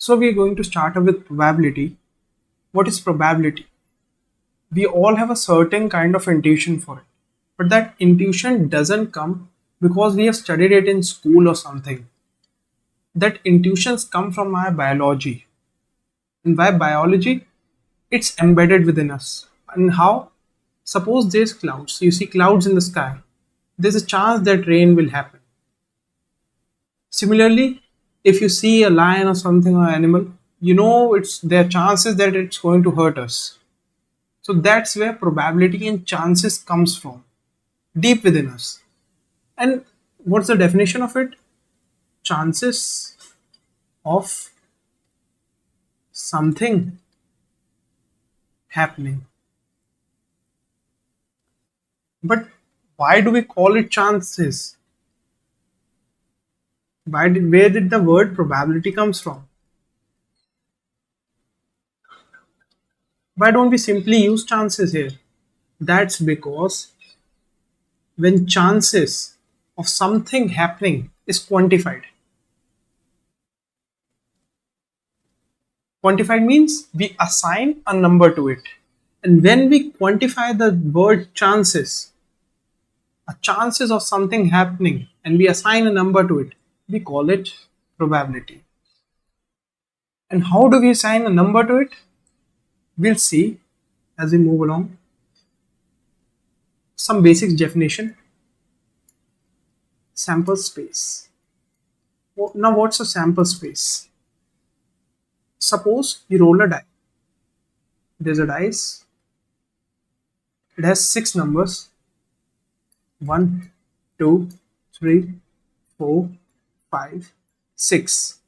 So we are going to start with probability. What is probability? We all have a certain kind of intuition for it. But that intuition doesn't come because we have studied it in school or something. That intuitions come from our biology. And by biology, it's embedded within us. And how? Suppose there's clouds. You see clouds in the sky. There's a chance that rain will happen. Similarly, if you see a lion or something or animal, you know it's there are chances that it's going to hurt us. So that's where probability and chances comes from, deep within us. And what's the definition of it? Chances of something happening. But why do we call it chances? Where did the word probability comes from? Why don't we simply use chances here? That's because when chances of something happening is quantified. Quantified means we assign a number to it. And when we quantify the word chances, a chances of something happening, and we assign a number to it, we call it probability. And how do we assign a number to it? We'll see as we move along. Some basic definition. Sample space. Now what's a sample space? Suppose you roll a die. There's a dice. It has 6 numbers. 1, 2, 3, 4, 5, 6.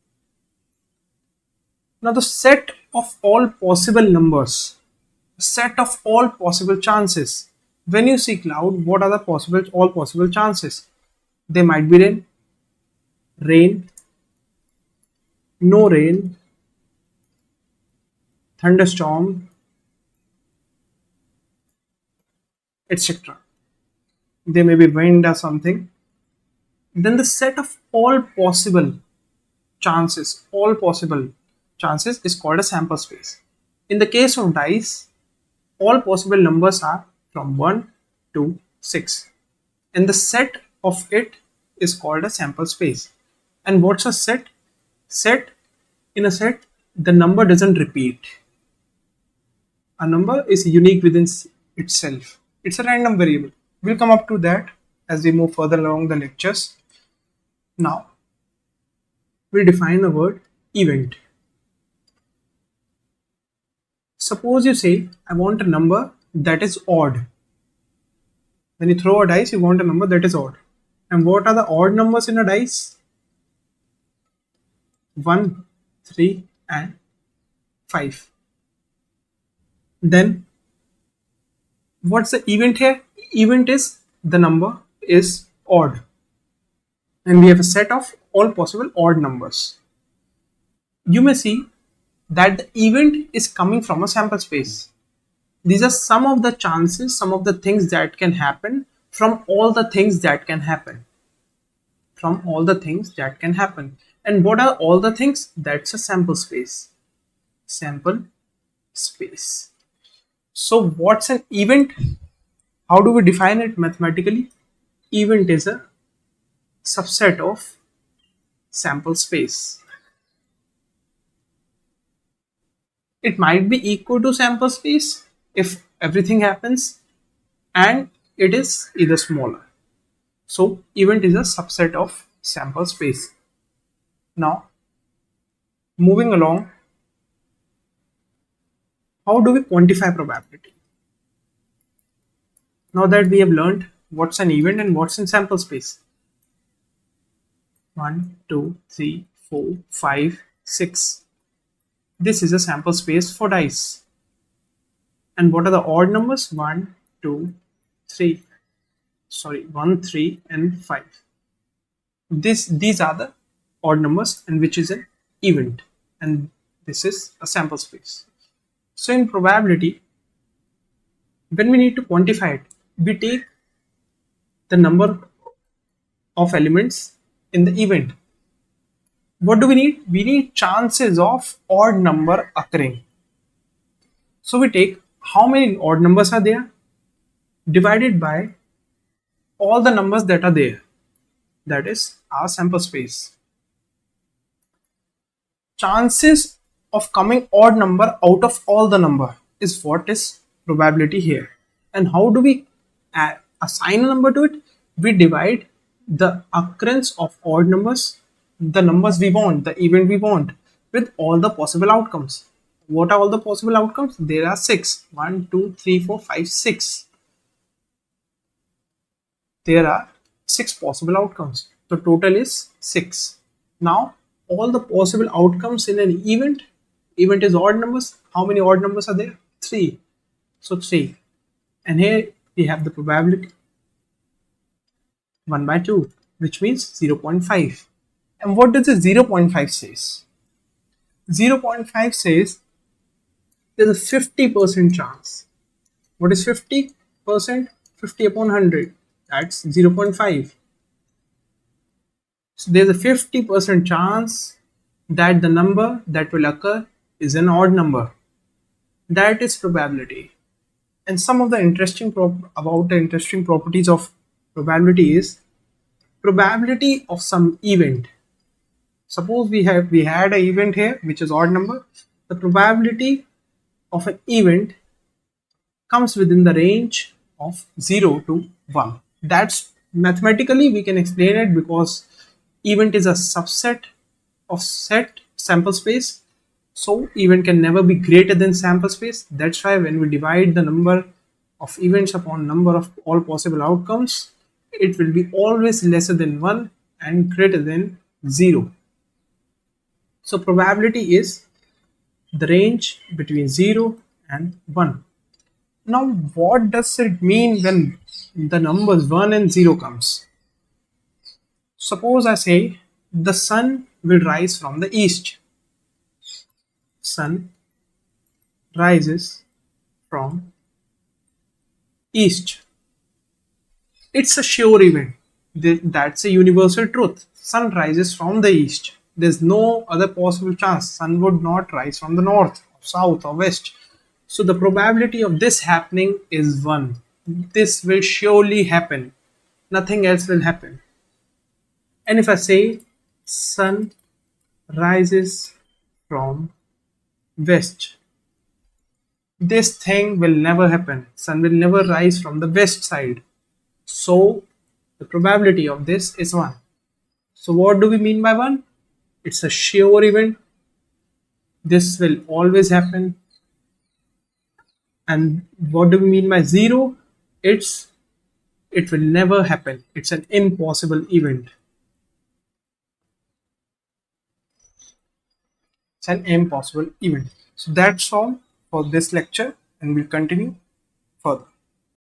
Now the set of all possible numbers, set of all possible chances. When you see cloud, what are the all possible chances? There might be rain, no rain, thunderstorm, etc. There may be wind or something. Then the set of all possible chances is called a sample space. In the case of dice, all possible numbers are from 1 to 6. And the set of it is called a sample space. And what's a set? In a set, the number doesn't repeat. A number is unique within itself. It's a random variable. We'll come up to that as we move further along the lectures. Now, we'll define the word event. Suppose you say, I want a number that is odd. When you throw a dice, you want a number that is odd. And what are the odd numbers in a dice? 1, 3, and 5. Then, what's the event here? Event is the number is odd. And we have a set of all possible odd numbers. You may see that the event is coming from a sample space. These are some of the chances, some of the things that can happen from all the things that can happen. From all the things that can happen. And what are all the things? That's a sample space. Sample space. So what's an event? How do we define it mathematically? Event is a subset of sample space. It might be equal to sample space if everything happens, and it is either smaller. So event is a subset of sample space. Now, moving along, how do we quantify probability? Now that we have learned what's an event and what's in sample space. 1, 2, 3, 4, 5, 6. This is a sample space for dice. And what are the odd numbers? 1, 2, 3. Sorry, 1, 3, and 5. These are the odd numbers, and which is an event. And this is a sample space. So in probability, when we need to quantify it, we take the number of elements in the event. What do we need? We need chances of odd number occurring. So we take how many odd numbers are there divided by all the numbers that are there. That is our sample space. Chances of coming odd number out of all the number is what is probability here. And how do we assign a number to it? We divide the occurrence of odd numbers, the numbers we want, the event we want, with all the possible outcomes. What are all the possible outcomes? There are six. 1, 2, 3, 4, 5, 6. There are six possible outcomes. The total is 6. Now, all the possible outcomes in an event is odd numbers. How many odd numbers are there? 3. So 3. And here we have the probability 1 by 2, which means 0.5. And what does the 0.5 says? 0.5 says there's a 50% chance. What is 50%? 50 upon 100. That's 0.5. So there's a 50% chance that the number that will occur is an odd number. That is probability. And some of the about the interesting properties of probability is probability of some event. Suppose we had an event here which is odd number. The probability of an event comes within the range of 0 to 1. That's mathematically we can explain it because event is a subset of set sample space, so event can never be greater than sample space. That's why when we divide the number of events upon number of all possible outcomes, it will be always lesser than 1 and greater than 0. So probability is the range between 0 and 1. Now, what does it mean when the numbers 1 and 0 comes? Suppose I say the sun will rise from the east. Sun rises from east. It's a sure event. That's a universal truth. Sun rises from the east. There's no other possible chance. Sun would not rise from the north, south, or west. So the probability of this happening is 1. This will surely happen. Nothing else will happen. And if I say sun rises from west, this thing will never happen. Sun will never rise from the west side. So the probability of this is 1. So what do we mean by 1? It's a sure event. This will always happen. And what do we mean by 0? It will never happen. It's an impossible event. It's an impossible event. So that's all for this lecture, and we'll continue further.